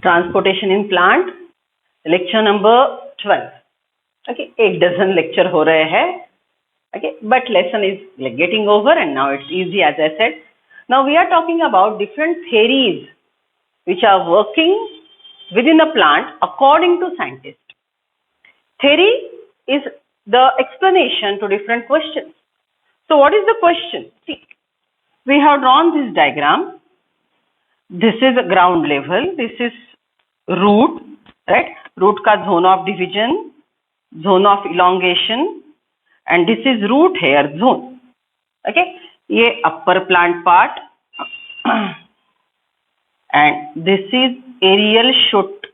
Transportation in plant, lecture number 12. Okay, एक dozen lecture हो रहे हैं. Okay, but lesson is like getting over and now it's easy, as I said. Now we are talking about different theories which are working within a plant according to scientists. Theory is the explanation to different questions. So what is the question? See, we have drawn this diagram. This is ground level, this is root, right? Root का zone of division, zone of elongation, and this is root hair zone. Okay, ये upper plant part and this is aerial shoot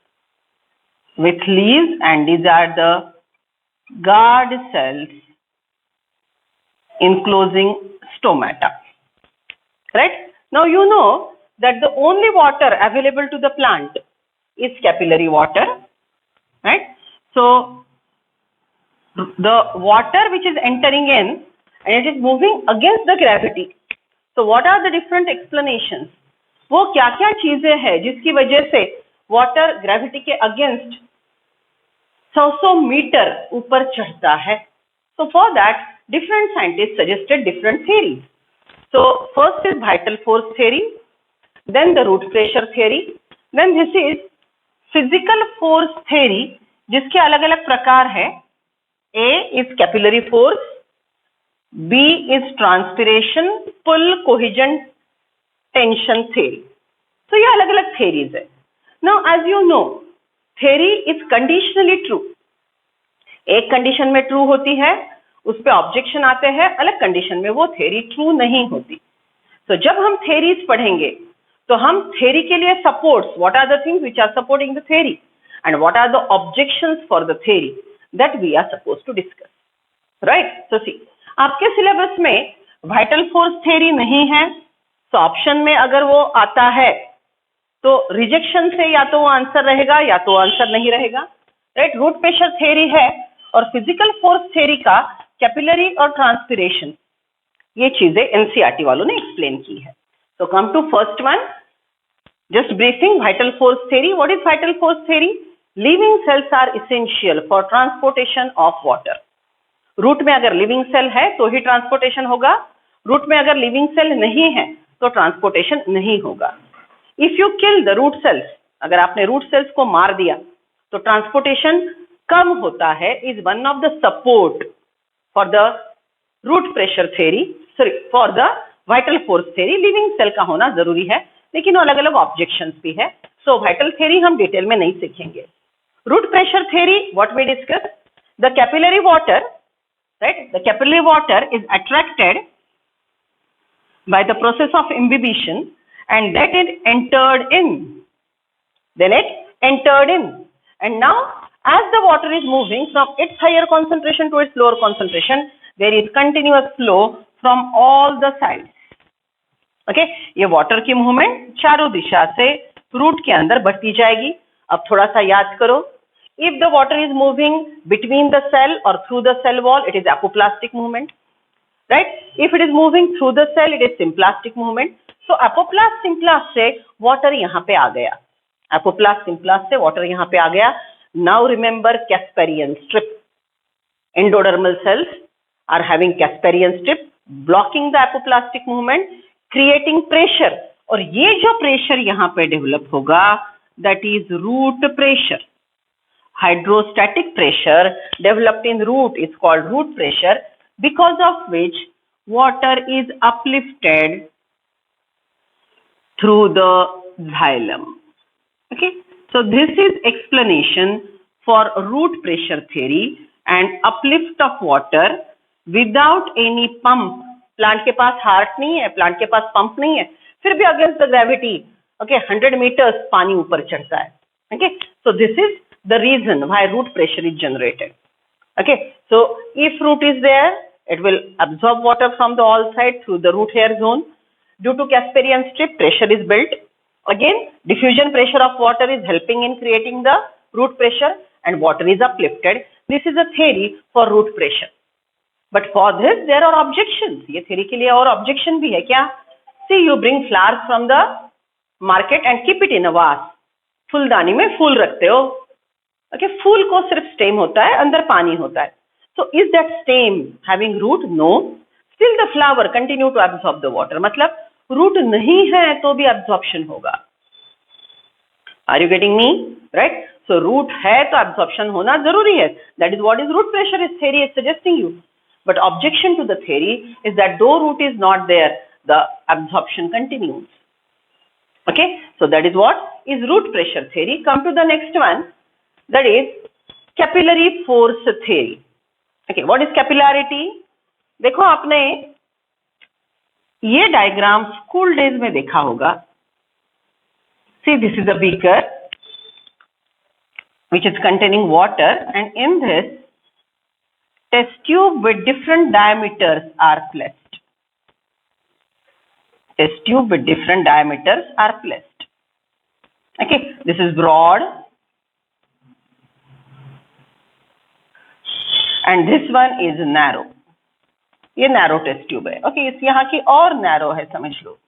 with leaves, and these are the guard cells enclosing stomata. Right? Now you know that the only water available to the plant is capillary water, right? So the water which is entering in and it is moving against the gravity. So what are the different explanations? वो क्या क्या चीजें हैं जिसकी वजह से water gravity के against 100 metre ऊपर चढ़ता है? So for that different scientists suggested different theories. So first is vital force theory, then the root pressure theory, then this is physical force theory जिसके अलग अलग प्रकार है. A is capillary force, B is transpiration, pull, cohesion, tension theory. So ये अलग अलग theories है. Now as you know, theory is conditionally true. एक कंडीशन में ट्रू होती है, उस पे ऑब्जेक्शन आते हैं, अलग कंडीशन में वो थ्योरी ट्रू नहीं होती. तो जब हम थ्योरीज पढ़ेंगे तो हम थ्योरी के लिए supports, what are the things which are supporting the theory and what are the objections for the theory that we are supposed to discuss. Right? So see, आपके सिलेबस में वाइटल फोर्स थ्योरी नहीं है, तो option में अगर वो आता है तो रिजेक्शन से या तो वो आंसर रहेगा या तो आंसर नहीं रहेगा. राइट? रूट प्रेशर थ्योरी है और फिजिकल फोर्स थ्योरी का कैपिलरी और ट्रांसपिरेशन, ये चीजें एनसीईआरटी वालों ने एक्सप्लेन की है. तो come to first one, just briefing. Vital force theory. What is vital force theory? Living cells are essential for transportation of water. Root में अगर लिविंग सेल है तो ही ट्रांसपोर्टेशन होगा, रूट में अगर लिविंग सेल नहीं है तो ट्रांसपोर्टेशन नहीं होगा. If you kill the root cells, अगर आपने रूट सेल्स को मार दिया तो ट्रांसपोर्टेशन कम होता है. Is one of the support for the root pressure theory, sorry for the vital force theory. Living cell का होना जरूरी है, लेकिन अलग अलग ऑब्जेक्शंस भी है. सो वाइटल थ्योरी हम डिटेल में नहीं सीखेंगे. Root pressure theory, what we discuss, the capillary water, right? The capillary water is attracted by the process of imbibition and that it entered in, then it entered in, and now as the water is moving from its higher concentration to its lower concentration, there is continuous flow from all the sides. Okay, ये water की movement चारों दिशा से root के अंदर बढ़ती जाएगी. अब थोड़ा सा याद करो, if the water is moving between the cell or through the cell wall, it is apoplastic movement. Right? If it is moving through the cell, it is symplastic movement. So apoplast symplastic से water यहाँ पे आ गया. Apoplast symplastic से water यहाँ पे आ गया. Now remember Casparian strip. Endodermal cells are having Casparian strip blocking the apoplastic movement, creating pressure. और ये जो pressure यहाँ पे develop होगा, that is root pressure. Hydrostatic pressure developed in root is called root pressure, because of which water is uplifted through the xylem. Okay, so this is explanation for root pressure theory and uplift of water without any pump. Plant के पास heart नहीं है, plant के पास pump नहीं है, फिर भी against the gravity, okay, 100 metres पानी ऊपर चढ़ता है. Okay, so this is the reason why root pressure is generated. Okay, so if root is there, it will absorb water from the all side through the root hair zone. Due to Casparian strip, pressure is built. Again, diffusion pressure of water is helping in creating the root pressure and water is uplifted. This is a theory for root pressure. But for this, there are objections. ये theory के लिए और objection भी है क्या? See, you bring flowers from the market and keep it in a vase. फूलदानी में फूल रखते हो, ओके, फूल को सिर्फ स्टेम होता है, अंदर पानी होता है. So is that stem having root? No. Still the flower continue to absorb the water. मतलब root नहीं है तो भी absorption होगा. Are you getting me? Right? So root है तो absorption होना जरूरी है. That is what is root pressure is theory is suggesting you. But objection to the theory is that though root is not there, the absorption continues. Okay? So that is what is root pressure theory. Come to the next one. That is capillary force theory. Okay, what is capillarity? देखो आपने ये diagram school days में देखा होगा. See, this is a beaker which is containing water, and in this test tube with different diameters are placed. Test tube with different diameters are placed. Okay, this is broad. And this one is narrow. ये narrow test tube है. Okay, इस यहाँ की और narrow है, समझ लो.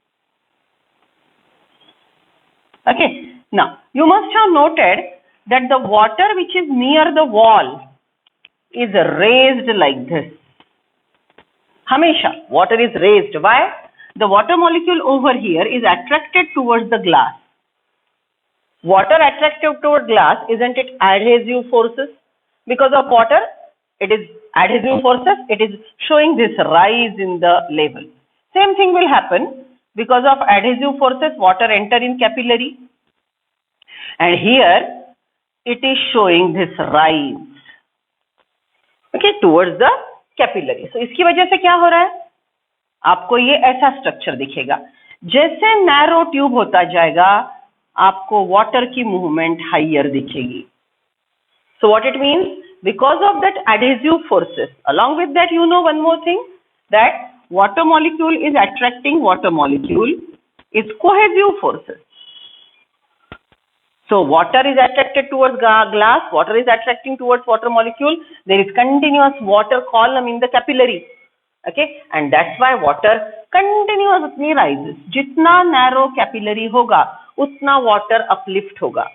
Okay, now you must have noted that the water which is near the wall is raised like this. हमेशा water is raised. Why? The water molecule over here is attracted towards the glass. Water attracted toward glass, isn't it adhesive forces? Because of water, it is adhesive forces, it is showing this rise in the level. Same thing will happen because of adhesive forces, water enter in capillary, and here it is showing this rise, okay, towards the capillary. So इसकी वजह से क्या हो रहा है, आपको ये ऐसा स्ट्रक्चर दिखेगा. जैसे नैरो ट्यूब होता जाएगा आपको वाटर की मूवमेंट हाइयर दिखेगी. So what it means? Because of that adhesive forces, along with that, you know one more thing, that water molecule is attracting water molecule is cohesive forces. So water is attracted towards glass, water is attracting towards water molecule. There is continuous water column in the capillary. Okay, and that's why water continuously rises. जितना narrow capillary होगा उतना water uplift होगा.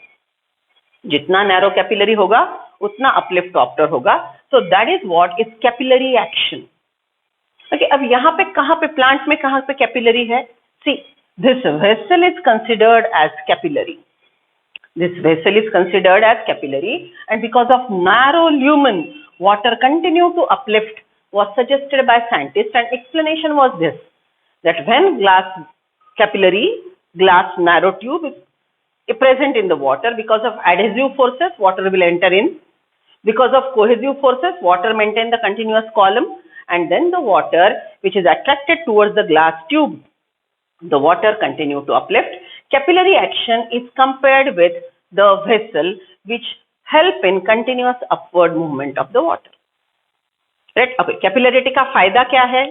जितना narrow capillary होगा उतना uplift opter होगा. So that is what is capillary action. Okay, अब यहाँ पे कहाँ पे plant में कहाँ पे capillary है? See, this vessel is considered as capillary. This vessel is considered as capillary, and because of narrow lumen, water continue to uplift was suggested by scientists, and explanation was this, that when glass capillary, glass narrow tube is present in the water, because of adhesive forces, water will enter in. Because of cohesive forces, water maintain the continuous column, and then the water which is attracted towards the glass tube, the water continue to uplift. Capillary action is compared with the vessel which help in continuous upward movement of the water. Right? Okay, capillarity का फायदा क्या है?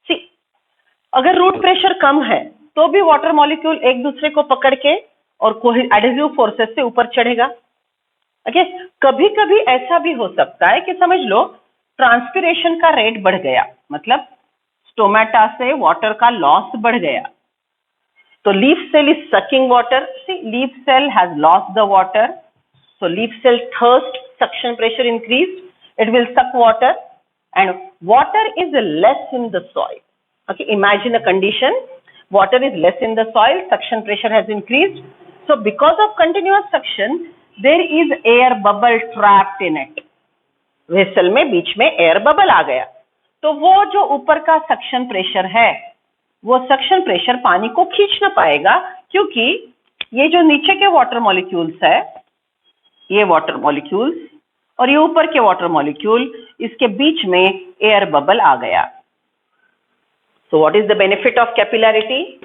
See, अगर root pressure कम है तो भी water molecule एक दूसरे को पकड़ के और एडहेसिव फोर्सेस से ऊपर चढ़ेगा. ओके, कभी कभी ऐसा भी हो सकता है कि समझ लो ट्रांसपिरेशन का रेट बढ़ गया, मतलब स्टोमेटा से वाटर का लॉस बढ़ गया, तो leaf cell is sucking water. See, leaf cell has lost the water, so leaf cell thirst, suction pressure increased, it will suck water, and water is less in the soil. Okay, imagine a condition, water is less in the soil, suction pressure has increased, so because of continuous suction there is air bubble trapped in it. Vessel में बीच में air bubble आ गया, तो वो जो ऊपर का suction pressure है वो सक्शन प्रेशर पानी को खींच ना पाएगा, क्योंकि ये जो नीचे के वाटर मॉलिक्यूल्स है, ये वाटर मॉलिक्यूल्स और ये ऊपर के वाटर मॉलिक्यूल, इसके बीच में एयर बबल आ गया. So what is the benefit of capillarity?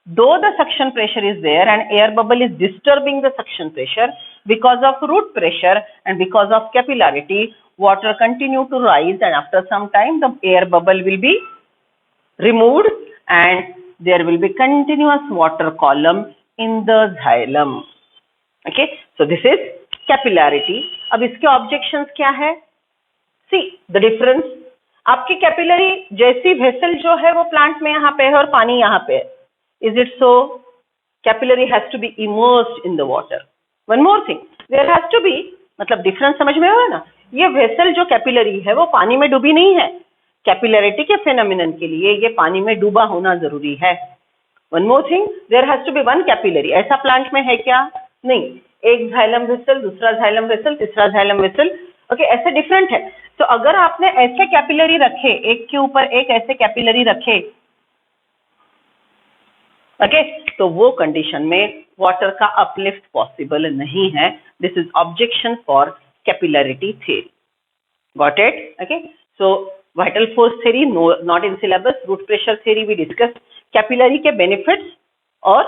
Though the suction pressure is there and air bubble is disturbing the suction pressure, because of root pressure and because of capillarity, water continue to rise, and after some time the air bubble will be removed and there will be continuous water column in the xylem. Okay, so this is capillarity. अब इसके objections क्या है? See the difference. आपकी capillary जैसी vessel जो है वो plant में यहाँ पे है और पानी यहाँ पे है. Is it so? Capillary has to be immersed in the water. One more thing, there has to be, मतलब डिफरेंस समझ में आया ना, ये वेसल जो कैपिलरी है वो पानी में डूबी नहीं है, कैपिलरिटी के फेनोमेनन के लिए ये पानी में डूबा होना जरूरी है। One more thing, there has to be one capillary, ऐसा प्लांट में है क्या? नहीं, एक जाइलम वेसल, दूसरा जाइलम वेसल, तीसरा जाइलम वेसल, ओके, ऐसे डिफरेंट है। तो अगर आपने ऐसे कैपिलरी रखे, एक के ऊपर एक ऐसे कैपिलरी रखे, ओके, तो वो कंडीशन में वाटर का अपलिफ्ट पॉसिबल नहीं है। This is objection for capillarity theory. Got it? Okay, so vital force theory not in syllabus, root pressure theory we discuss, capillary के बेनिफिट्स और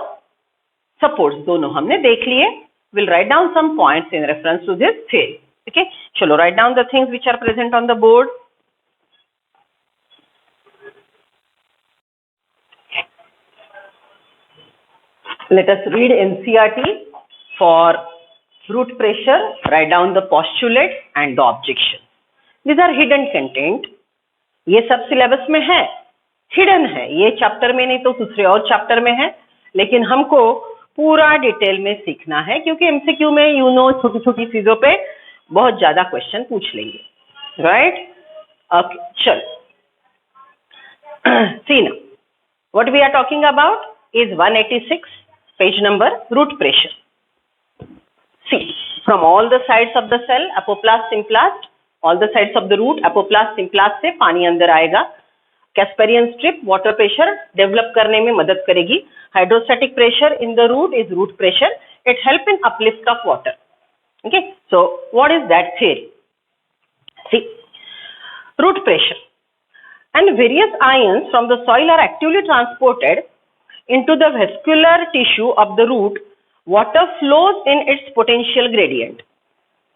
सपोर्ट्स दोनों हमने देख लिए। Will write down some points in reference to this theory. Okay, चलो write down the things which are present on the board. Let us read NCERT for root pressure, write down the postulates and the objections. These are hidden content. ये सब syllabus में है, hidden है, ये chapter में नहीं तो दूसरे और चैप्टर में है, लेकिन हमको पूरा डिटेल में सीखना है क्योंकि एमसीक्यू में यू नो छोटी छोटी चीजों पे बहुत ज्यादा क्वेश्चन पूछ लेंगे, राइट? ओके, चलो see now what we are talking about is 186 page number, root pressure. See, from all the sides of the cell, apoplast, sympplast, all the sides of the root, apoplast, sympplast से पानी अंदर आएगा। Casparian strip water pressure develop करने में मदद करेगी। Hydrostatic pressure in the root is root pressure, it help in uplift of water. Okay, so what is that theory? See, root pressure and various ions from the soil are actively transported into the vascular tissue of the root. Water flows in its potential gradient.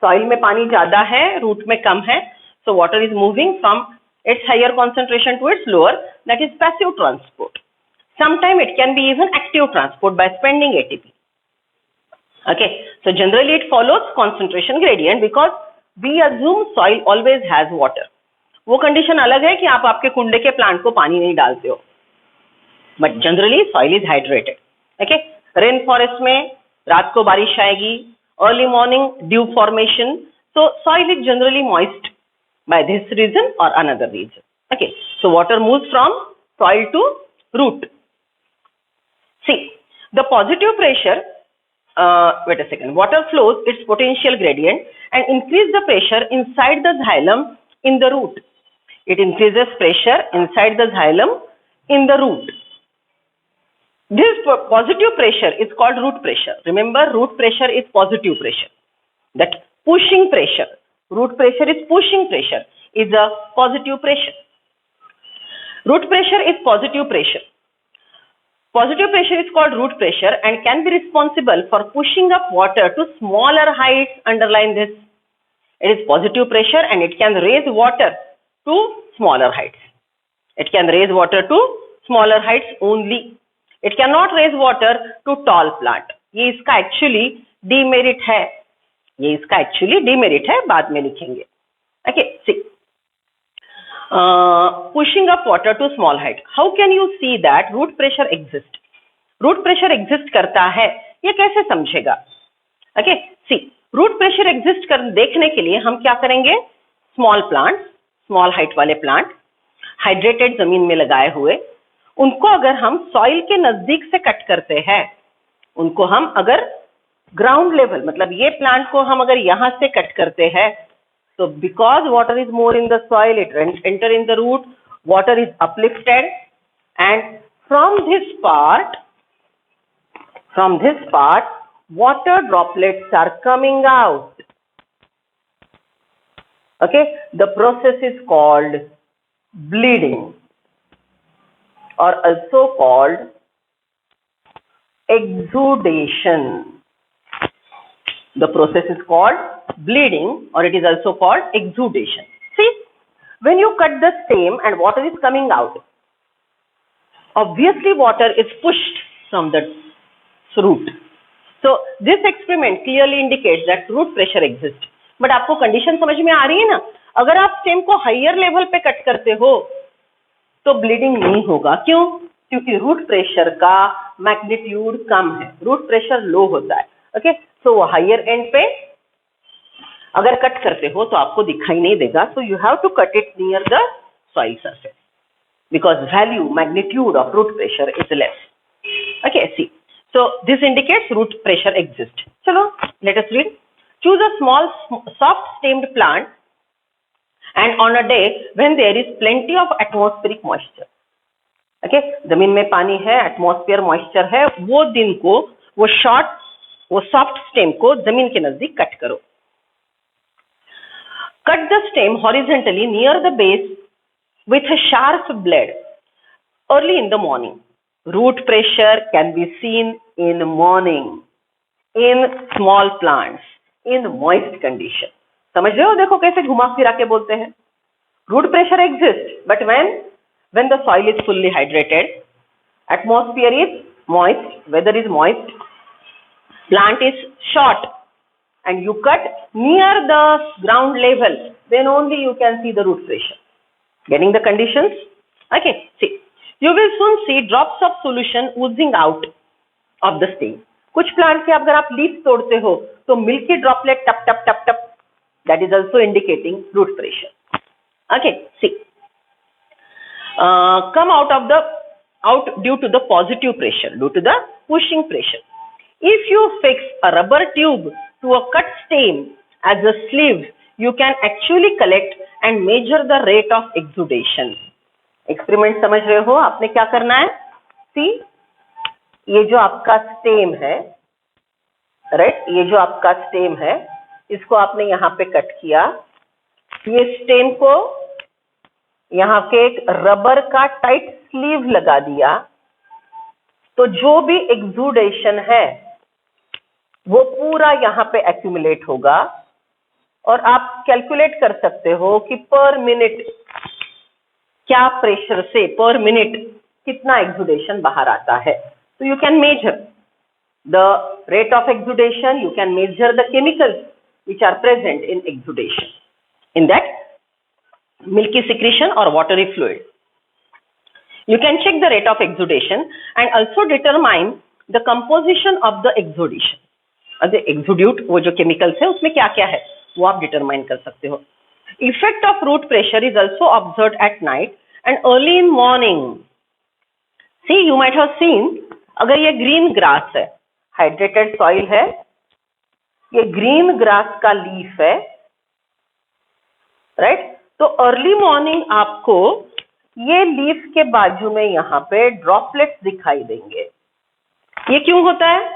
Soil में पानी ज्यादा है, root में कम है, so water is moving from its higher concentration to its lower, that is passive transport. Sometimes it can be even active transport by spending ATP. Okay, so generally it follows concentration gradient because we assume soil always has water. वो condition अलग है कि आप आपके कुंडे के plant को पानी नहीं डालते हो, but generally soil is hydrated. Okay, rain forest में रात को बारिश आएगी, early morning due formation, so soil is generally moist by this reason or another reason. Okay, so water moves from soil to root. See, the positive pressure, wait a second, water flows its potential gradient and increase the pressure inside the xylem in the root. It increases pressure inside the xylem in the root. This positive pressure is called root pressure. Remember, root pressure is positive pressure. That pushing pressure, root pressure is pushing pressure, is a positive pressure. Root pressure is positive pressure. Positive pressure is called root pressure and can be responsible for pushing up water to smaller heights. Underline this. It is positive pressure and it can raise water to smaller heights. It can raise water to smaller heights only. It cannot raise water to tall plant. ये इसका actually demerit है, ये इसका actually demerit है, बाद में लिखेंगे। Okay, see, pushing up water to small height. How can you see that root pressure exists? Root pressure exist करता है, ये कैसे समझेगा? Okay, see, root pressure exist कर देखने के लिए हम क्या करेंगे? Small plants, स्मॉल हाइट वाले प्लांट हाइड्रेटेड जमीन में लगाए हुए, उनको अगर हम सॉइल के नजदीक से कट करते हैं, उनको हम अगर ग्राउंड लेवल, मतलब ये प्लांट को हम अगर यहाँ से कट करते हैं, तो because water is more in the soil, it enter in the root, water is uplifted and from this part water droplets are coming out. Okay, the process is called bleeding or also called exudation. The process is called bleeding or it is also called exudation. See, when you cut the stem and water is coming out, obviously water is pushed from the root. So this experiment clearly indicates that root pressure exists. But आपको condition समझ में आ रही है ना? अगर आप stem को higher level पे कट करते हो तो ब्लीडिंग नहीं होगा। क्यों? क्योंकि रूट प्रेशर का मैग्नीट्यूड कम है, रूट प्रेशर लो होता है। ओके, तो हायर एंड पे अगर कट करते हो तो आपको दिखाई नहीं देगा, so you have to cut it near the soil surface because value magnitude of root pressure is less. Okay, see, so this indicates root pressure exists. Chalo, let us read. Choose a small soft stemmed plant and on a day when there is plenty of atmospheric moisture. Okay, जमीन में पानी है, atmosphere moisture है, वो दिन को वो soft stem को जमीन के नजदीक कट करो. Cut the stem horizontally near the base with a sharp blade early in the morning. Root pressure can be seen in morning in small plants in moist condition. समझ रहे हो? देखो कैसे घुमा फिरा के बोलते हैं. Root pressure exists, but when the soil is fully hydrated, atmosphere is moist, weather is moist, plant is short, and you cut near the ground level, then only you can see the root pressure. Getting the conditions? Okay, see, you will soon see drops of solution oozing out of the stem. कुछ plant के अगर आप leaf तोड़ते हो तो milky droplet tub tub tub tub, that is also indicating root pressure. Okay, see, come out due to the positive pressure, due to the pushing pressure. If you fix a rubber tube to a cut stem as a sleeve, you can actually collect and measure the rate of exudation. Experiment समझ रहे हो? आपने क्या करना है? सी, ये जो आपका स्टेम है, राइट, ये जो आपका स्टेम है, इसको आपने यहाँ पे कट किया. ये स्टेम को यहाँ के एक रबर का टाइट स्लीव लगा दिया, तो जो भी एक्सुडेशन है वो पूरा यहाँ पे एक्यूमुलेट होगा और आप कैलकुलेट कर सकते हो कि पर मिनट क्या प्रेशर से पर मिनट कितना एक्सुडेशन बाहर आता है. तो you can measure the rate of exudation, you can measure the chemicals which are present in exudation, in that milky secretion or watery fluid. You can check the rate of exudation and also determine the composition of the exudation. एक्सुड्यूट वो जो chemicals है उसमें क्या क्या है वो आप determine कर सकते हो. Effect of root pressure is also observe at night and early in morning. See, you might have seen, अगर ये ग्रीन ग्रास है, हाइड्रेटेड सॉइल है, ये ग्रीन ग्रास का लीफ है, राइट, तो अर्ली मॉर्निंग आपको ये लीफ के बाजू में यहाँ पे ड्रॉपलेट्स दिखाई देंगे. ये क्यों होता है?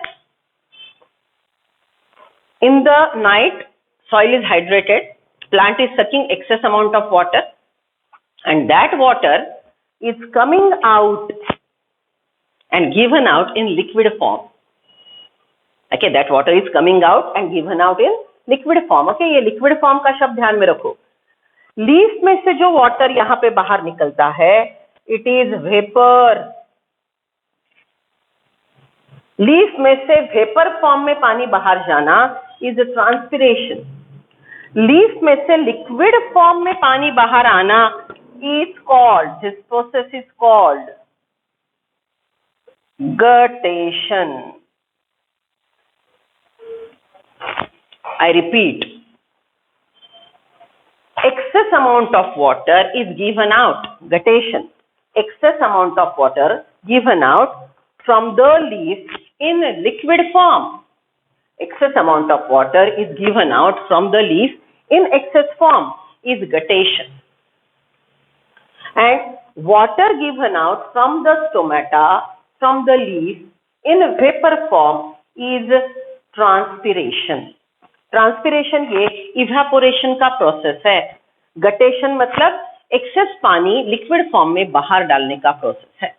In the night, soil is hydrated, plant is sucking excess amount of water, and that water is coming out and given out in liquid form. Okay, that water is coming out and given out in liquid form. Okay, ये liquid form का शब्द ध्यान में रखो. Leaf में से जो water यहाँ पे बाहर निकलता है, it is vapor. लीफ में से वेपर फॉर्म में पानी बाहर जाना इज ट्रांसपिरेशन. लीफ में से लिक्विड फॉर्म में पानी बाहर आना is called, this process is called guttation. I repeat, excess amount of water is given out, guttation, excess amount of water given out from the leaf in liquid form. Excess amount of water is given out from the leaf in excess form is guttation. And water given out from the stomata, from the leaf in vapor form is transpiration. Transpiration ये evaporation का process है. Guttation मतलब access पानी liquid form में बाहर डालने का process है.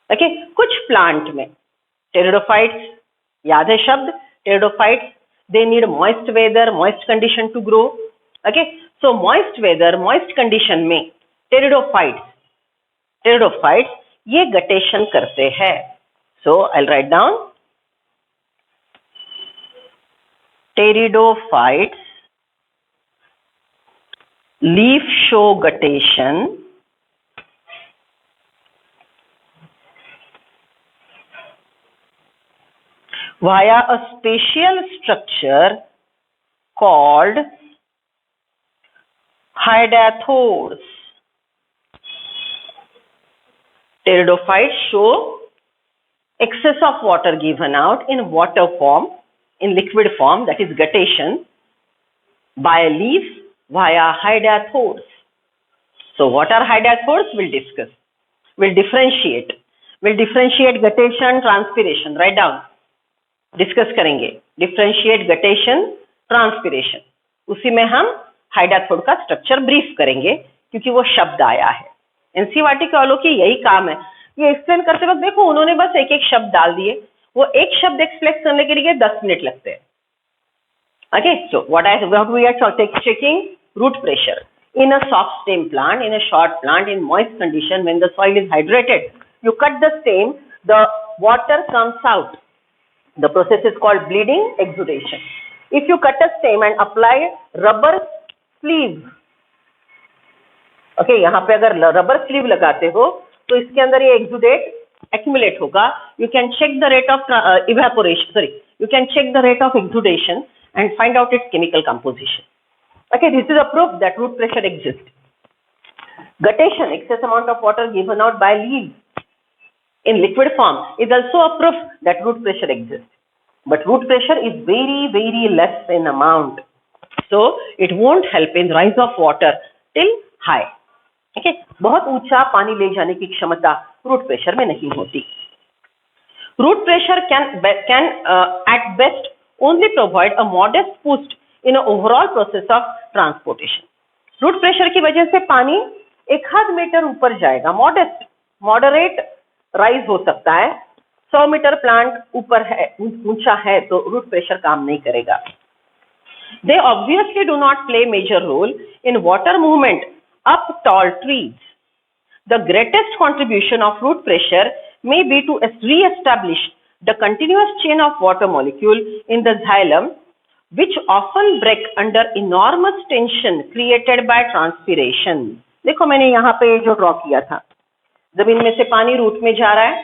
ओके, कुछ प्लांट में टेरिडोफाइट्स, याद है शब्द pteridophytes, they need moist weather, moist condition to grow. Okay, so moist weather, moist condition में टेरिडोफाइट्स ये गटेशन करते हैं. So I will write down pteridophytes leaf show guttation via a special structure called hydatodes. Pteridophytes show excess of water given out in water form, in liquid form, that is guttation, by leaves via hydatodes. So what are hydatodes? We'll discuss. We'll differentiate guttation, transpiration. Write down. Discuss करेंगे differentiate guttation transpiration, उसी में हम hydathode का structure brief करेंगे क्योंकि वो शब्द आया है। एनसीईआरटी के वालों की यही काम है, ये एक्सप्लेन करते वक्त देखो उन्होंने बस एक एक शब्द डाल दिए, वो एक शब्द एक्सप्लेन करने के लिए 10 मिनट लगते हैं। Okay, so what we are checking root pressure in a soft stem plant, in a short plant, in moist condition, when the soil is hydrated, you cut the stem, the water comes out. The process is called bleeding exudation. If you cut a stem and apply rubber sleeve, okay, यहाँ पे अगर rubber sleeve लगाते हो तो इसके अंदर ये exudate accumulate होगा. You can check the rate of evaporation. You can check the rate of exudation and find out its chemical composition. Okay, this is a proof that root pressure exists. Guttation, excess amount of water given out by leaves in liquid form, is also a proof that root pressure exists. But root pressure is very, very less in amount. So it won't help in rise of water till high. Okay, बहुत ऊंचा पानी ले जाने की क्षमता root pressure में नहीं होती. Root pressure can at best only provide a modest boost in an overall process of transportation. Root pressure की वजह से पानी 1 मीटर ऊपर जाएगा, moderate rise हो सकता है. 100 मीटर प्लांट ऊपर है, ऊंचा है, तो रूट प्रेशर काम नहीं करेगा. They obviously do not play major role in water movement up tall trees. The greatest contribution of root pressure may be to re-establish the continuous chain of water molecule in the xylem, which often break under enormous tension created by transpiration. देखो मैंने यहाँ पे जो draw किया था, जमीन में से पानी रूट में जा रहा है,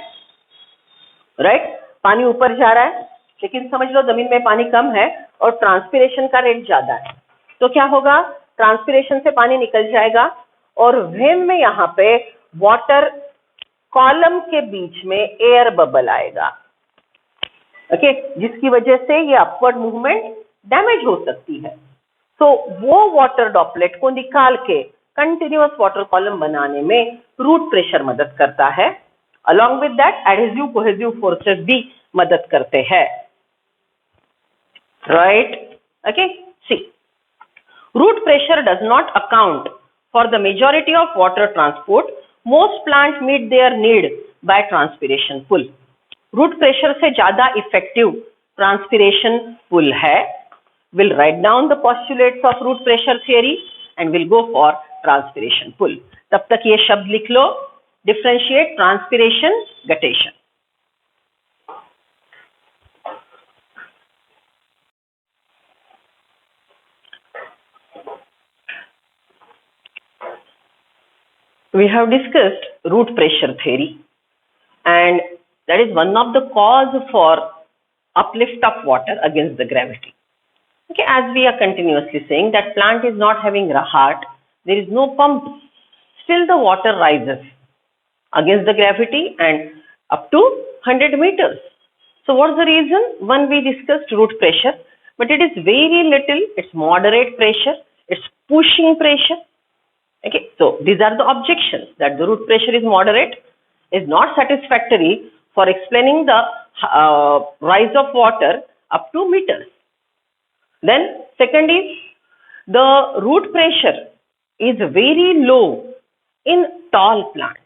राइट, पानी ऊपर जा रहा है, लेकिन समझ लो जमीन में पानी कम है और ट्रांसपिरेशन का रेट ज्यादा है, तो क्या होगा, ट्रांसपिरेशन से पानी निकल जाएगा और वेन में यहाँ पे वाटर कॉलम के बीच में एयर बबल आएगा. ओके, जिसकी वजह से ये अपवर्ड मूवमेंट डैमेज हो सकती है. तो वो वाटर ड्रॉपलेट को निकाल के कंटिन्यूअस वाटर कॉलम बनाने में रूट प्रेशर मदद करता है. Along with that, adhesive cohesive forces भी मदद करते हैं. Right? Okay. See, root pressure does not account for the majority of water transport. Most plants meet their need by transpiration pull. Root pressure से ज्यादा effective transpiration pull है. We'll write down the postulates of root pressure theory and we'll go for transpiration pull. तब तक ये शब्द लिख लो, differentiate transpiration guttation. We have discussed root pressure theory and that is one of the cause for uplift of water against the gravity. Okay, as we are continuously saying that plant is not having a heart, there is no pump, still the water rises against the gravity and up to 100 meters. So what's the reason? One, we discussed root pressure, but it is very little, it's moderate pressure, it's pushing pressure. Okay, so these are the objections that the root pressure is moderate, is not satisfactory for explaining the rise of water up to meters. Then second is the root pressure is very low in tall plants.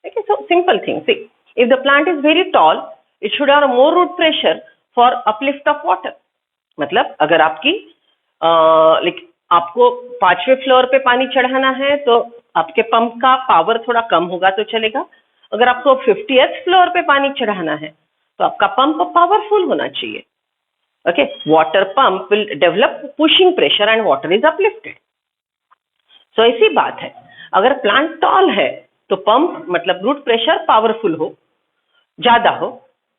Okay, so simple thing. See, if the plant is very tall, it should have more root pressure for uplift of water. मतलब अगर आपकी आपको 5वें floor पे पानी चढ़ाना है तो आपके पंप का पावर थोड़ा कम होगा तो चलेगा. अगर आपको 50th फ्लोर पे पानी चढ़ाना है तो आपका पंप पावरफुल होना चाहिए. Okay, water pump will develop pushing pressure and water is uplifted. So ऐसी बात है, अगर प्लांट टॉल है तो पंप मतलब रूट प्रेशर पावरफुल हो, ज्यादा हो.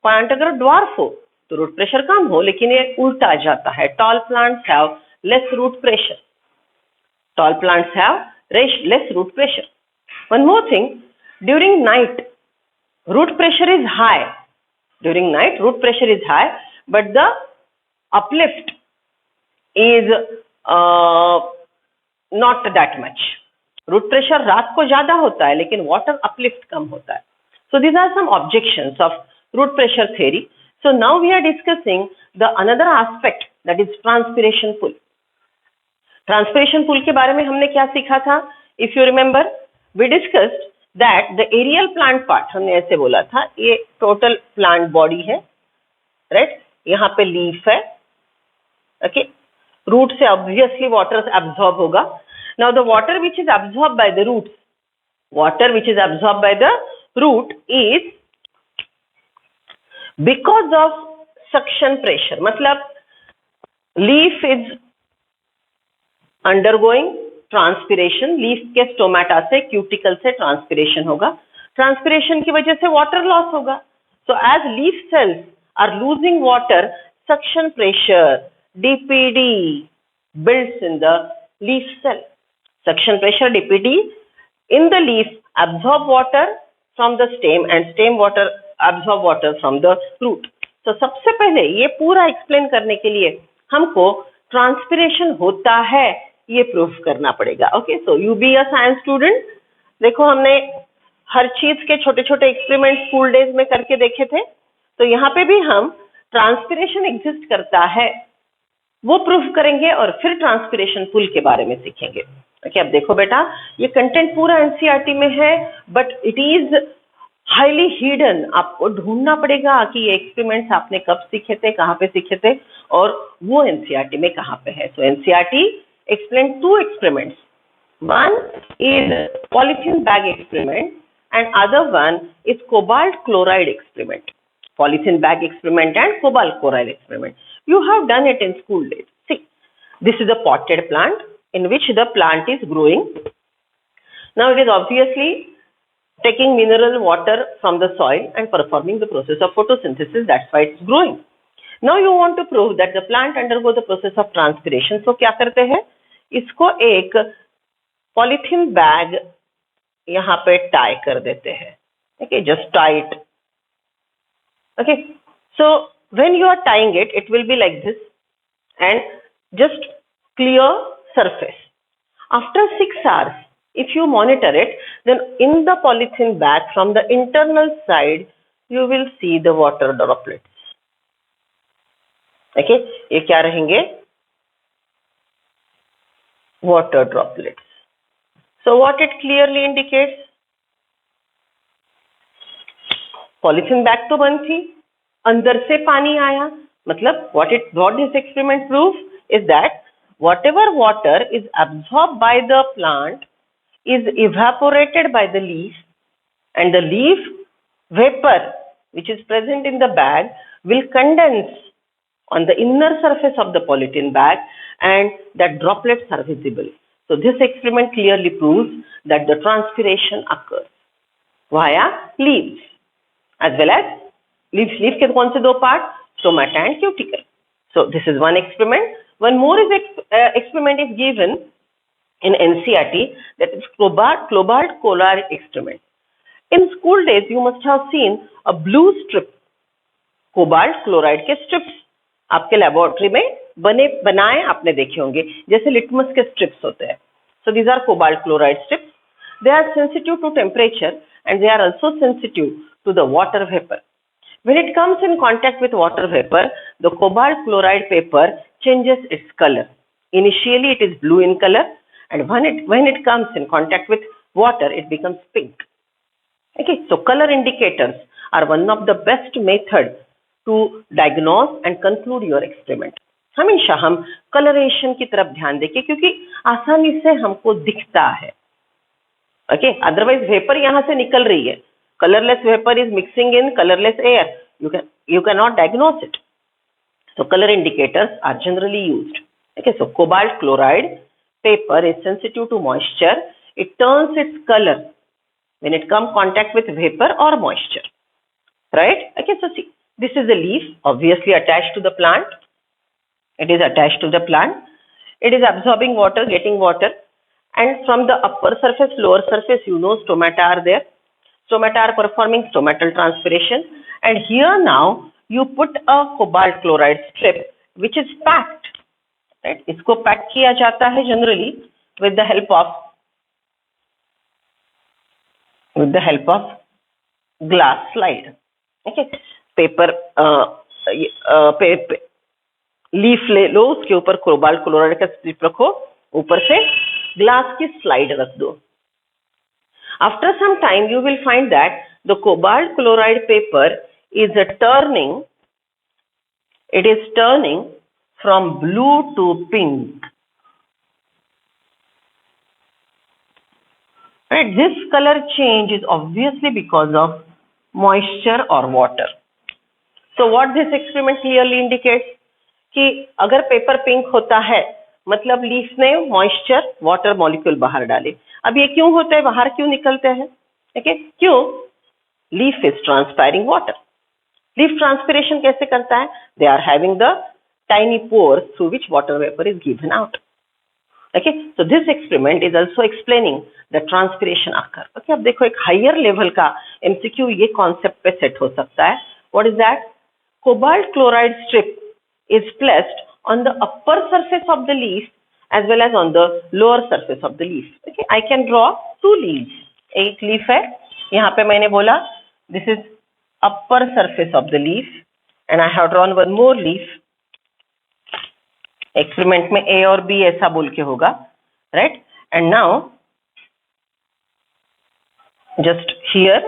प्लांट अगर ड्वार्फ हो तो रूट प्रेशर कम हो, लेकिन ये उल्टा जाता है. Tall plants have less root pressure. Tall plants have less root pressure. One more thing, during night, root pressure is high. During night, root pressure is high, but the uplift is not that much. Root pressure रात को ज्यादा होता है, लेकिन water uplift कम होता है. So these are some objections of root pressure theory. So now we are discussing the another aspect, that is transpiration pull. Transpiration pull के बारे में हमने क्या सीखा था? If you remember, we discussed that the aerial plant part, हमने ऐसे बोला था, ये टोटल प्लांट बॉडी है, राइट? यहाँ पे लीफ है, ओके. रूट से ऑब्वियसली वाटर एब्जॉर्ब होगा. Now the water which is absorb by the root, water which is absorb by the root is because of suction pressure. मतलब leaf is undergoing transpiration. Leaf के stomata से, cuticle से transpiration होगा. Transpiration की वजह से water loss होगा. So as leaf cells are losing water, suction pressure DPD builds in the leaf cell. Suction pressure DPD in the leaf absorb water from the stem and stem water absorb water from the root. So सबसे पहले ये पूरा explain करने के लिए हमको transpiration होता है ये प्रूफ करना पड़ेगा. Okay, so you be a science student. देखो, हमने हर चीज के छोटे छोटे एक्सपेरिमेंट स्कूल डेज में करके देखे थे. तो यहाँ पे भी हम ट्रांसपिरेशन एग्जिस्ट करता है वो प्रूफ करेंगे और फिर ट्रांसपिरेशन पुल के बारे में सीखेंगे. ओके, अब देखो बेटा, ये कंटेंट पूरा एनसीईआरटी में है, but it is highly hidden. आपको ढूंढना पड़ेगा कि ये एक्सपेरिमेंट्स आपने कब सीखे थे, कहाँ पे सीखे थे, और वो एनसीईआरटी में कहाँ पे है. सो NCERT explain two experiments. One is polythene bag experiment and other one is cobalt chloride experiment. Polythene bag experiment and cobalt chloride experiment. You have done it in school days. See, this is a potted plant in which the plant is growing. Now it is obviously taking mineral water from the soil and performing the process of photosynthesis. That's why it's growing. Now you want to prove that the plant undergo the process of transpiration. So क्या करते हैं, इसको एक polythene bag यहाँ पे tie कर देते हैं. Okay, just tie it. Okay, so when you are tying it, it will be like this and just clear surface. After 6 hours, if you monitor it, then in the polythene bag from the internal side, you will see the water droplets. Okay, ये क्या रहेंगे? Water droplets. So what it clearly indicates? Polythene bag तो बंद थी, अंदर से पानी आया. मतलब what this experiment proves is that whatever water is absorbed by the plant is evaporated by the leaf, and the leaf vapor which is present in the bag will condense on the inner surface of the polythene bag and that droplets are visible. So this experiment clearly proves that the transpiration occurs via leaves as well as leaf के कौन से दो part, stomata and cuticle. So this is one experiment. One more experiment is given in NCERT, that is cobalt chloride experiment. In school days you must have seen a blue strip, cobalt chloride के strips आपके laboratory में बनाए आपने देखे होंगे, जैसे litmus के strips होते हैं. So these are cobalt chloride strips. They are sensitive to temperature and they are also sensitive to the water vapour. When it comes in contact with water vapour, the cobalt chloride paper changes its color. Initially it is blue in color, and when it comes in contact with water, it becomes pink. Okay, so color indicators are one of the best method to diagnose and conclude your experiment. हमेशा हम colouration की तरफ ध्यान देंगे क्योंकि आसानी से हमको दिखता है. ओके, अदरवाइज वेपर यहाँ से निकल रही है, colourless vapour is mixing in colourless air, you cannot diagnose it. So color indicators are generally used. Okay, so cobalt chloride paper is sensitive to moisture. It turns its color when it comes contact with vapor or moisture. Right? Okay, so see, This is the leaf, obviously attached to the plant. It is attached to the plant. It is absorbing water, getting water, and from the upper surface, lower surface, you know, stomata are there. Stomata are performing stomatal transpiration, and here now you put a cobalt chloride strip which is packed. Right? इसको pack किया जाता है generally with the help of glass slide. Okay, paper leaf ले लो, उसके ऊपर cobalt chloride का strip रखो, ऊपर से ग्लास की स्लाइड रख दो. After some time you will find that the cobalt chloride paper is turning from blue to pink. Right? This color change is obviously because of moisture or water. So what this experiment clearly indicates कि अगर paper pink होता है मतलब leaf ने moisture water molecule बाहर डाले. अब ये क्यों होता है, बाहर क्यों निकलते हैं? ओके, क्यों? Leaf is transpiring water. Leaf transpiration कैसे करता है? They are having the tiny pores through which water vapour is given out. Okay, so this experiment is also explaining the transpiration आकर. ओके, अब देखो एक हायर लेवल का MCQ ये concept पे सेट हो सकता है. What is that? Cobalt chloride strip is placed on the upper surface of the leaf as well as on the lower surface of the leaf. Okay, I can draw two leaves. एक leaf है, यहाँ पे मैंने बोला this is upper surface of the leaf and I have drawn one more leaf. Experiment में A और B ऐसा बोल के होगा, right? And now just here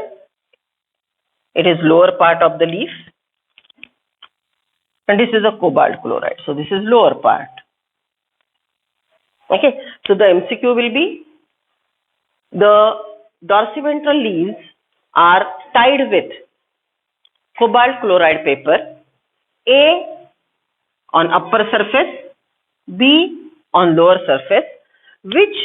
it is lower part of the leaf. And this is a cobalt chloride. So this is lower part. Okay. So the MCQ will be the dorsiventral leaves are tied with cobalt chloride paper, A on upper surface, B on lower surface. Which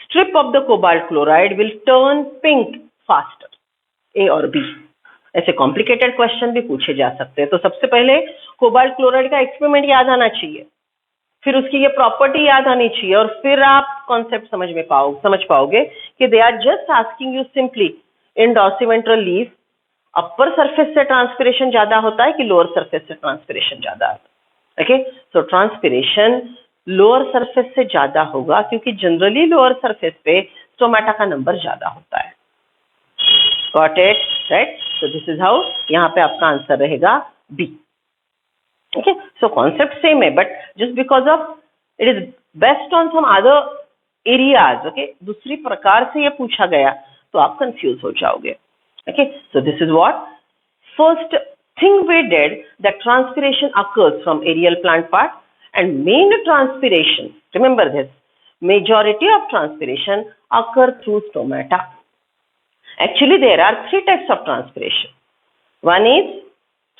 strip of the cobalt chloride will turn pink faster? A or B? ऐसे complicated question भी पूछे जा सकते हैं. तो सबसे पहले cobalt chloride का एक्सपेरिमेंट याद आना चाहिए, फिर उसकी ये प्रॉपर्टी याद आनी चाहिए, और फिर आप कॉन्सेप्ट समझ पाओगे कि they are just asking you simply in dorsiventral leaf upper surface से ट्रांसपिरेशन ज्यादा होता है कि लोअर सरफेस से ट्रांसपिरेशन ज्यादा होता है. ओके, सो ट्रांसपिरेशन लोअर सरफेस से ज्यादा होगा क्योंकि जनरली लोअर सरफेस पे स्टोमेटा का नंबर ज्यादा होता है. Got it, right? So this is how यहाँ पे आपका आंसर रहेगा B. Okay, so concept same है, but just because of it is based on some other areas, okay, दूसरी प्रकार से ये पूछा गया तो आप confuse हो जाओगे. Okay, so this is what first thing we did, that transpiration occurs from aerial plant part, and main transpiration, remember this, majority of transpiration occur through stomata. Actually, there are three types of transpiration. One is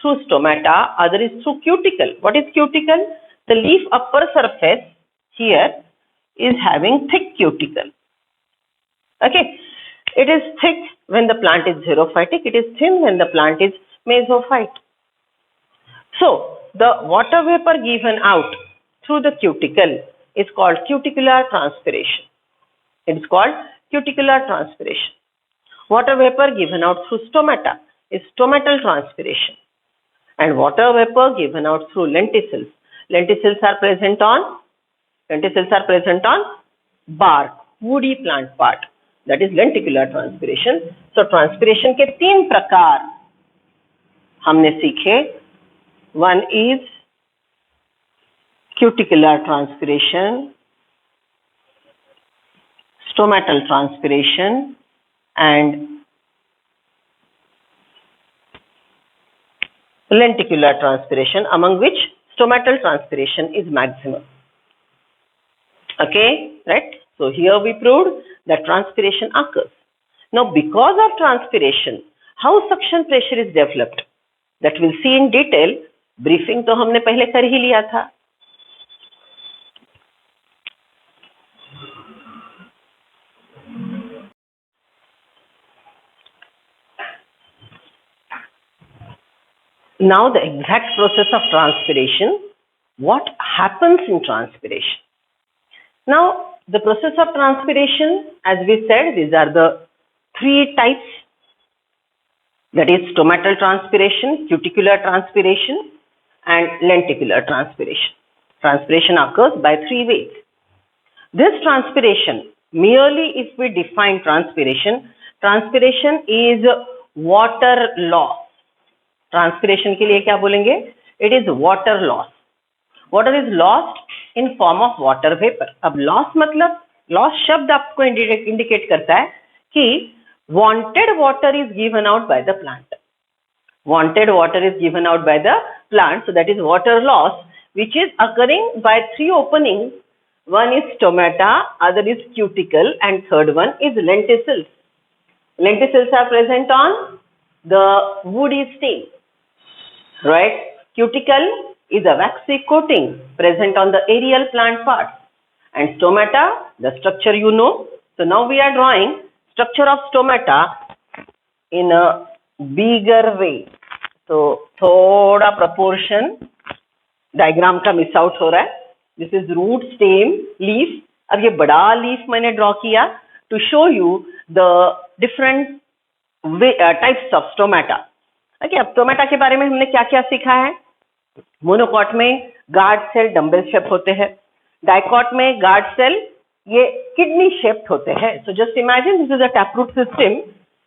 through stomata, other is through cuticle. What is cuticle? The leaf upper surface here is having thick cuticle. Okay, it is thick when the plant is xerophytic, it is thin when the plant is mesophyte. So, the water vapor given out through the cuticle is called cuticular transpiration. It is called cuticular transpiration. Water vapor given out through stomata is stomatal transpiration, and water vapor given out through lenticels. Lenticels are present on bark, woody plant part. That is lenticular transpiration. So transpiration के तीन प्रकार हमने सीखे. One is cuticular transpiration, stomatal transpiration, and lenticular transpiration, among which stomatal transpiration is maximum. Okay, right? So here we proved that transpiration occurs. Now because of transpiration, how suction pressure is developed, that we'll see in detail. Briefing तो हमने पहले कर ही लिया था. Now the exact process of transpiration. What happens in transpiration? Now the process of transpiration, as we said, these are the three types. That is stomatal transpiration, cuticular transpiration, and lenticular transpiration. Transpiration occurs by three ways. This transpiration, merely if we define transpiration, transpiration is water loss. Transpiration के लिए क्या बोलेंगे? It is water loss. Water is lost in form of water vapor. अब loss मतलब, loss शब्द आपको indicate करता है कि wanted water is given out by the plant. Wanted water is given out by the plant, so that is water loss, which is occurring by three openings. One is stomata, other is cuticle, and third one is lenticels. Lenticels are present on the woody stem, right? Cuticle is a waxy coating present on the aerial plant parts, and stomata, the structure you know. So now we are drawing structure of stomata in a bigger way. तो थोड़ा proportion diagram का miss out हो रहा है. This is root stem leaf. अब ये बड़ा leaf मैंने ड्रॉ किया to show you the different types of stomata. Okay, अब स्टोमेटा के बारे में हमने क्या क्या सीखा है. मोनोकॉट में गार्ड सेल डम्बल शेप होते हैं. डाइकॉट में गार्ड सेल ये किडनी शेप्ड होते हैं. So just imagine this is a taproot system.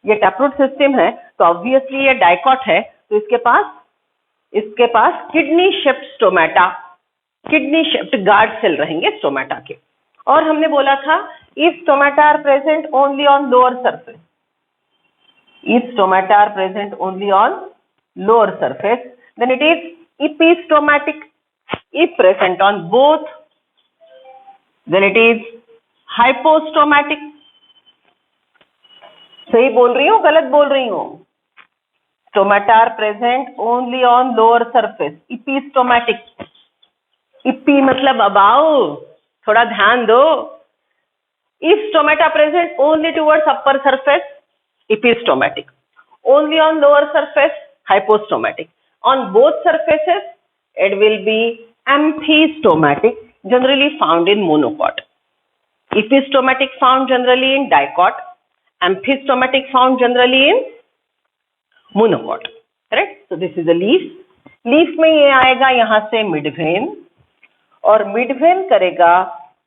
ये टैपरूट सिस्टम है तो ऑब्वियसली ये डाइकॉट है, तो इसके पास kidney shaped stomata, kidney shaped guard cell रहेंगे स्टोमेटा के. और हमने बोला था if stomata are present only on lower surface, if stomata are present only on lower surface, then it is epistomatic. If present on both, then it is hypostomatic. सही बोल रही हूँ, गलत बोल रही हूँ? Stomata are present only on lower surface, epistomatic. Epi मतलब above, थोड़ा ध्यान दो. If stomata present only towards upper surface, epistomatic. Only on lower surface, hypostomatic. On both surfaces, it will be amphistomatic, generally found in monocot. Epistomatic found generally in dicot. Amphistomatic found generally in monocot. Correct? So this is the leaf. Leaf में ये आएगा यहाँ से midvein, और midvein करेगा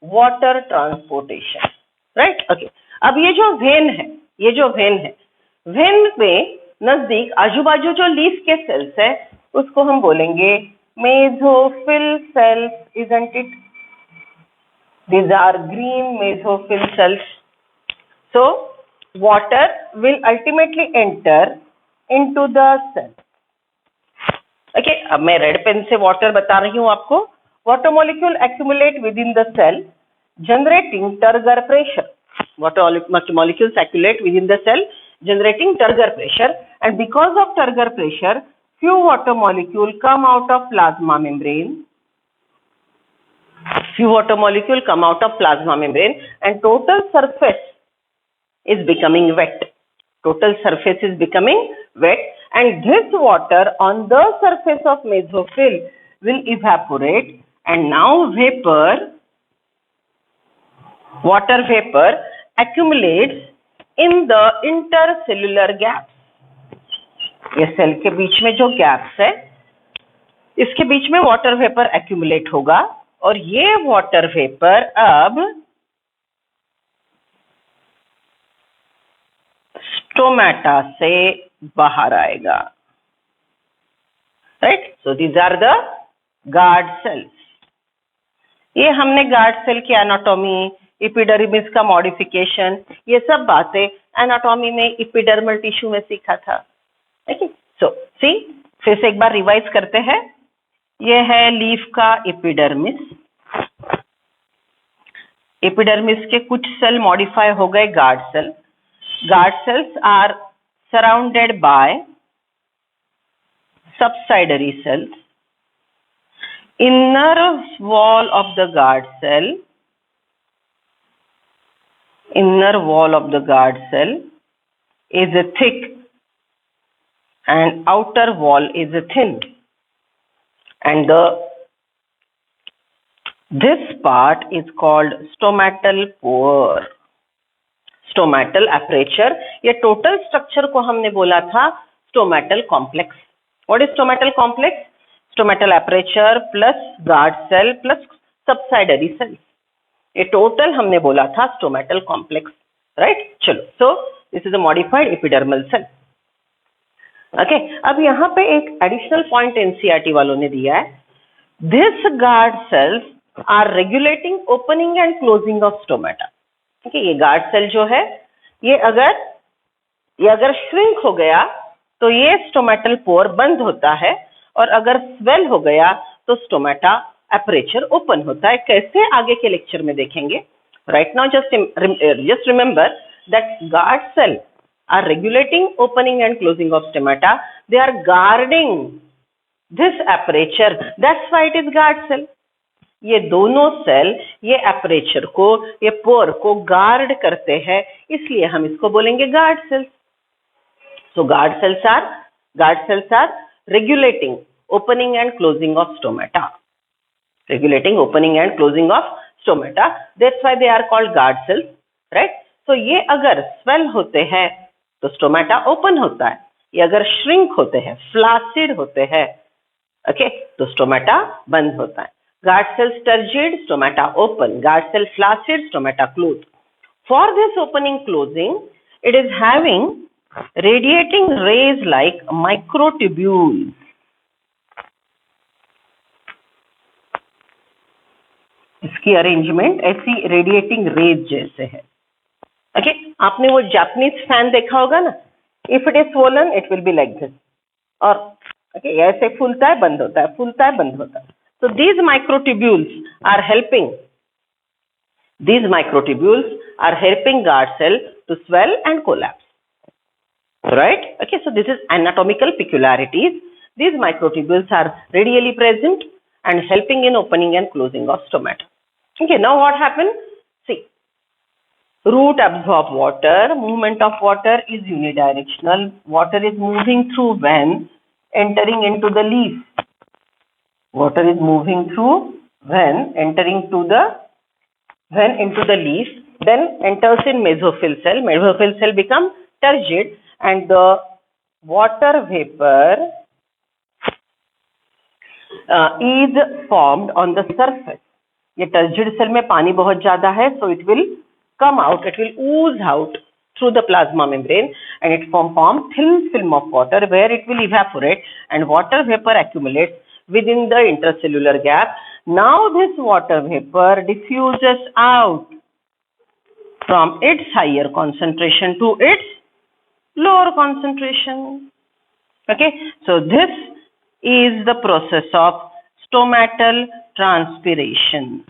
water transportation. Right? Okay. अब ये जो वेन है, वेन में नजदीक आजू बाजू जो लीफ के सेल्स है उसको हम बोलेंगे mesophyll cells. isn't it? These are green mesophil cells. So water will ultimately enter into the cell. Okay, अब मैं रेड पेन से वाटर बता रही हूँ आपको. Water molecule accumulate within the cell generating turgor pressure. Water molecules accumulate within the cell generating turgor pressure, and because of turgor pressure few water molecules come out of plasma membrane. And total surface is becoming wet. And this water on the surface of mesophil will evaporate, and now water vapor accumulates in the intercellular gaps. ये cell के बीच में जो gaps है इसके बीच में water vapour accumulate होगा, और ये वाटर वेपर अब स्टोमेटा से बाहर आएगा. Right? So these are the guard cells. ये हमने गार्ड सेल की एनाटॉमी, एपिडर्मिस का मॉडिफिकेशन, ये सब बातें एनाटॉमी में एपिडर्मल टिश्यू में सीखा था. ओके, सो सी फिर से एक बार रिवाइज करते हैं. ये है लीफ का एपिडर्मिस. एपिडर्मिस के कुछ सेल मॉडिफाई हो गए guard cell. Guard cells are surrounded by subsidiary cells. Inner wall of the guard cell is a thick and outer wall is thin, and this part is called stomatal pore, stomatal aperture. ये total structure को हमने बोला था stomatal complex. What is stomatal complex? Stomatal aperture plus guard cell plus subsidiary cells. ये total हमने बोला था stomatal complex, right? चलो, so this is a modified epidermal cell. Okay, अब यहाँ पे एक additional point NCERT वालों ने दिया है. This guard cells are regulating opening and closing of stomata. Okay, ये guard cell जो है, ये अगर shrink हो गया तो ये stomatal pore बंद होता है, और अगर swell हो गया तो stomata aperture open होता है. कैसे आगे के लेक्चर में देखेंगे. Right now just remember that guard cell are regulating opening and closing of stomata. They are guarding this aperture. That's why it is guard cell. ये दोनों सेल ये एपरेचर को, ये पोर को गार्ड करते हैं, इसलिए हम इसको बोलेंगे guard cells. So guard cells are regulating opening and closing of stomata. Regulating opening and closing of stomata. That's why they are called guard cells, right? So ये अगर swell होते हैं तो stomata open होता है. ये अगर shrink होते हैं, flaccid होते हैं, okay, तो stomata बंद होता है. Guard cells turgid, stomata open. Guard cell flaccid, stomata closed. For this opening closing, it is having radiating rays like microtubules. इसकी अरेंजमेंट ऐसी रेडिएटिंग रेज जैसे है. ओके, आपने वो जापानीज फैन देखा होगा ना. If it is swollen it will be like this, और ओके ऐसे फूलता है बंद होता है, फूलता है बंद होता है. So these microtubules are helping guard cell to swell and collapse, right? Okay, so this is anatomical peculiarities. These microtubules are radially present and helping in opening and closing of stomata. Okay, now what happened? See, root absorb water, movement of water is unidirectional. Water is moving through vein, entering into the leaf. Water is moving through vein, entering into the leaf, then enters in mesophyll cell. Mesophyll cell become turgid, and the water vapor is formed on the surface. ये turgid cell में पानी बहुत ज़्यादा है, so it will come out, it will ooze out through the plasma membrane, and it form thin film of water where it will evaporate, and water vapor accumulates within the intercellular gap. Now this water vapor diffuses out from its higher concentration to its lower concentration. Okay, so this is the process of stomatal transpiration.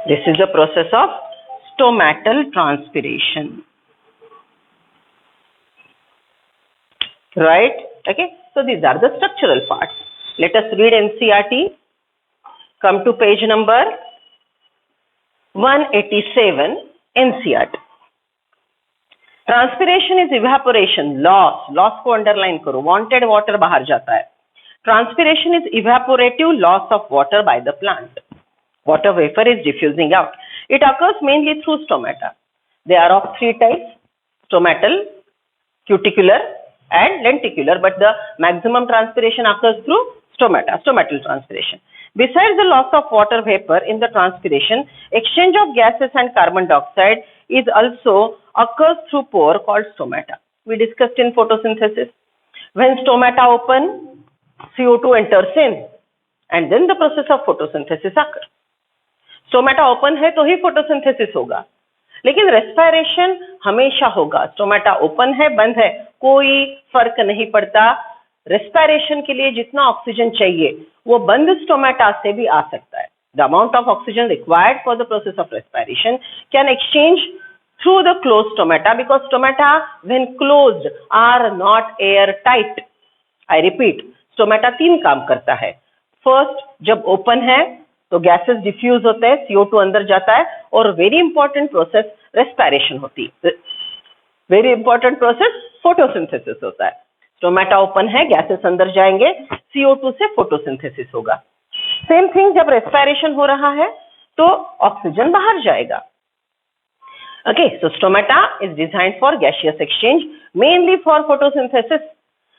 This is the process of stomatal transpiration. Right? Okay, so these are the structural parts. Let us read NCERT. Come to page number 187, NCERT. Transpiration is evaporation, loss को underline करो. Wanted water बाहर जाता है. Transpiration is evaporative loss of water by the plant. Water vapor is diffusing out. It occurs mainly through stomata. They are of three types: stomatal, cuticular, and lenticular, but the maximum transpiration occurs through stomatal transpiration. Besides the loss of water vapor in the transpiration, exchange of gases and carbon dioxide is also occurs through pore called stomata. We discussed in photosynthesis. When stomata open, CO2 enters in, and then the process of photosynthesis occurs. Stomata open है तो ही photosynthesis होगा, लेकिन respiration हमेशा होगा. Stomata open है, बंद है, कोई फर्क नहीं पड़ता. Respiration के लिए जितना ऑक्सीजन चाहिए वो बंद स्टोमेटा से भी आ सकता है. The amount of oxygen required for the process of respiration can exchange through the closed stomata, because stomata when closed are not airtight. I repeat, stomata तीन काम करता है. First, जब open है तो gases diffuse होते हैं, CO2 अंदर जाता है, और very important process respiration होती है. Very important process photosynthesis होता है. स्टोमेटा ओपन है, गैसेस अंदर जाएंगे, CO2 से फोटोसिंथेसिस होगा। सेम थिंग जब रेस्पिरेशन हो रहा है तो ऑक्सीजन बाहर जाएगा। Okay, so stomata is designed for gaseous exchange, mainly for photosynthesis.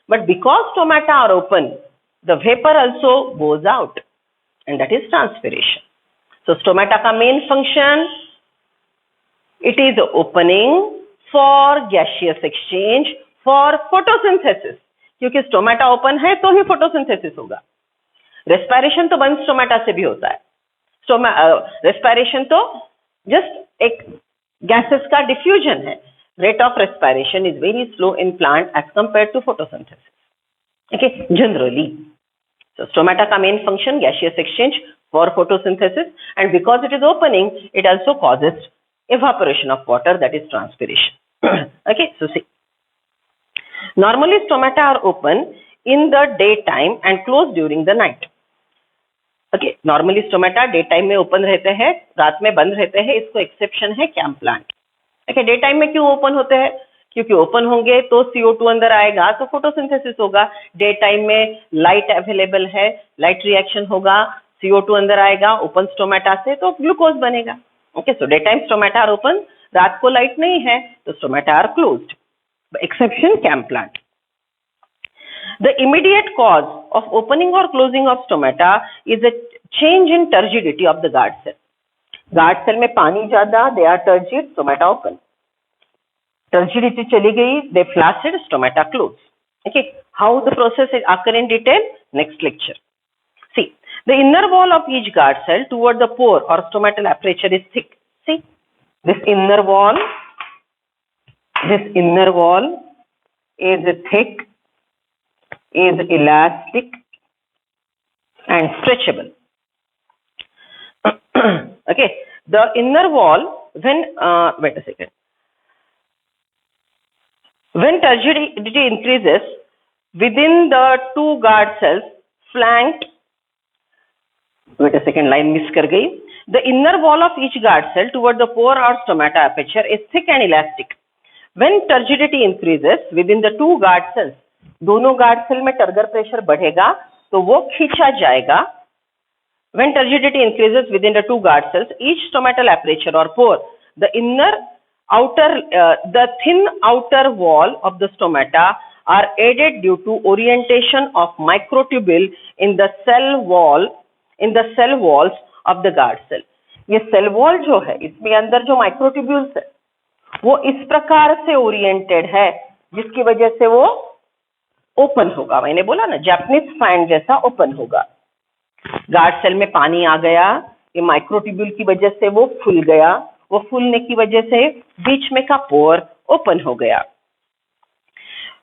But because stomata are open, the vapor also goes out, and that is transpiration. So stomata ka main function, it is opening for gaseous exchange for photosynthesis. क्योंकि stomata open है तो ही photosynthesis होगा। Respiration तो बंद stomata से भी होता है। रेस्पिरेशन तो जस्ट एक गैसेस का डिफ्यूजन है। Rate of respiration is very slow in plant as compare to photosynthesis. Okay, generally so stomata का main function gaseous exchange for photosynthesis, and because it is opening it also causes evaporation of water, that is transpiration. Okay, so see, normally stomata are open in the daytime and closed during the night. Okay, normally stomata daytime में open रहते हैं, रात में बंद रहते हैं, इसको exception है CAM plant. Okay, daytime में क्यों open होते हैं? क्योंकि open होंगे तो CO2 अंदर आएगा तो photosynthesis होगा। daytime में light available है, light reaction होगा, CO2 अंदर आएगा open stomata से तो glucose बनेगा। Okay, so daytime stomata are open, रात को light नहीं है तो stomata are closed. Exception CAM plant. The immediate cause of opening or closing of stomata is a change in turgidity of the guard cell. Guard cell में पानी ज्यादा, they are turgid, stomata open. Turgidity चली गई, they flaccid, stomata closed. Okay, how the process occur in detail? Next lecture. See, the inner wall of each guard cell toward the pore or stomatal aperture is thick. See, this inner wall is thick, is elastic and stretchable. Okay, the inner wall, when wait a second, when turgidity increases within the two guard cells flanked, wait a second, line miss kar gayi. The inner wall of each guard cell toward the pore or stomata aperture is thick and elastic. When turgidity increases within the two guard cells, दोनों guard cell में turgor pressure बढ़ेगा तो वो खींचा जाएगा। When turgidity increases within the two guard cells, each stomatal aperture or pore, the thin outer wall of the stomata are aided due to orientation of microtubule in the cell walls of the guard cell. ये cell wall जो है, इसमें अंदर जो microtubules है वो इस प्रकार से ओरिएंटेड है जिसकी वजह से वो ओपन होगा। मैंने बोला ना, जापानीज फैन जैसा ओपन होगा। गार्ड सेल में पानी आ गया, ये माइक्रोट्यूब्यूल की वजह से वो फूल गया, वो फूलने की वजह से बीच में का पोर ओपन हो गया।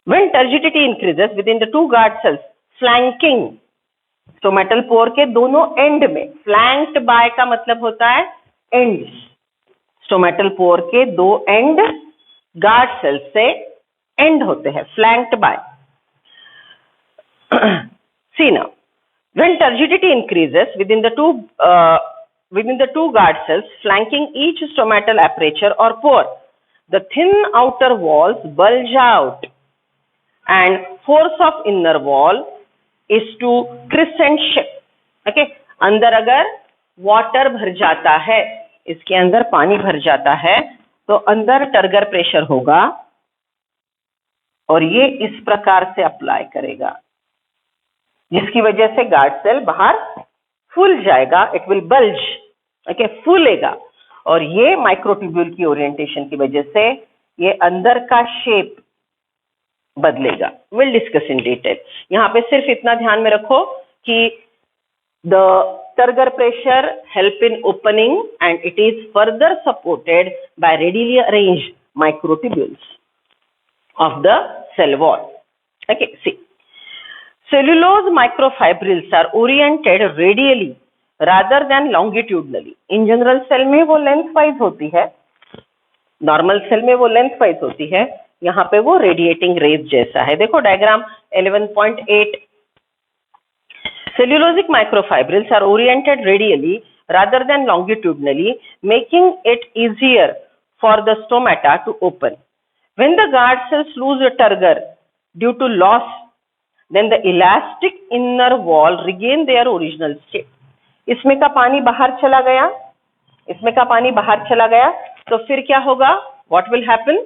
When turgidity increases within the two guard cells flanking stomatal pore के दोनों एंड में, फ्लैंक्ड बाय का मतलब होता है एंड, स्टोमेटल पोर के दो एंड गार्ड सेल से एंड होते हैं, flanked by. See now, when turgidity increases within the two guard cells flanking each stomatal aperture or pore, the thin outer walls bulge out and force of inner wall is to crescent shape. Okay, अंदर अगर water भर जाता है, इसके अंदर पानी भर जाता है तो अंदर टर्गर प्रेशर होगा और ये इस प्रकार से अप्लाई करेगा जिसकी वजह से गार्ड सेल बाहर फूल जाएगा, इट विल बल्ज। ओके, फूलेगा और ये माइक्रोट्यूब्यूल की ओरिएंटेशन की वजह से ये अंदर का शेप बदलेगा। Will discuss in detail. यहाँ पे सिर्फ इतना ध्यान में रखो कि the turgor pressure help in opening and it is further supported by radially arranged microtubules of the cell wall. Okay, see, cellulose microfibrils are oriented radially rather than longitudinally. In general cell में वो lengthwise होती है, normal cell में वो lengthwise होती है, यहाँ पे वो radiating rays जैसा है। देखो diagram 11.8। Cellulosic microfibrils are oriented radially rather than longitudinally, making it easier for the stomata to open. When the guard cells lose a turgor, due to loss, then the elastic inner wall regain their original state. इसमें का पानी बाहर चला गया, इसमें का पानी बाहर चला गया, तो फिर क्या होगा? What will happen?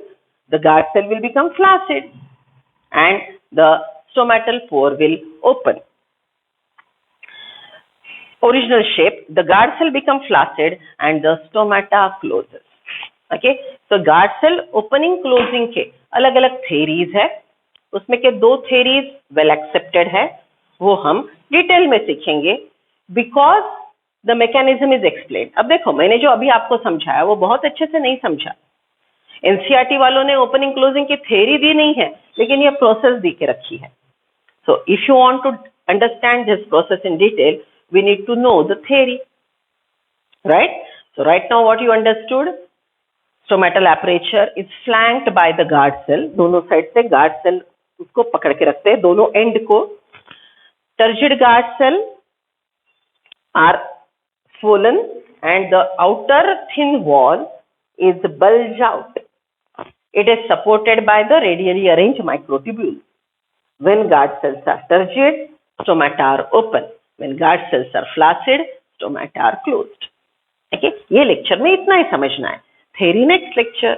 The guard cell will become flaccid and the stomatal pore will open. Original shape, the guard cell become flaccid and the stomata closes. Okay, so guard cell opening closing के अलग अलग theories है, उसमें के दो theories well accepted है, वो हम डिटेल में सीखेंगे because the mechanism is explained. अब देखो, मैंने जो अभी आपको समझाया वो बहुत अच्छे से नहीं समझा. NCERT वालों ने ओपनिंग क्लोजिंग की थ्योरी दी नहीं है, लेकिन ये प्रोसेस दी के रखी है. So if you want to understand this process in detail, we need to know the theory, right? So right now what you understood, stomatal aperture is flanked by the guard cell. दोनों side से guard cell उसको पकड़ के रखते हैं, दोनों and को. Turgid guard cell are swollen and the outer thin wall is bulged out. It is supported by the radially arranged microtubules. When guard cells are turgid, stomata are open. When guard cells are flaccid, stomata are closed. Okay, ये lecture में इतना ही समझना है. Theory next lecture.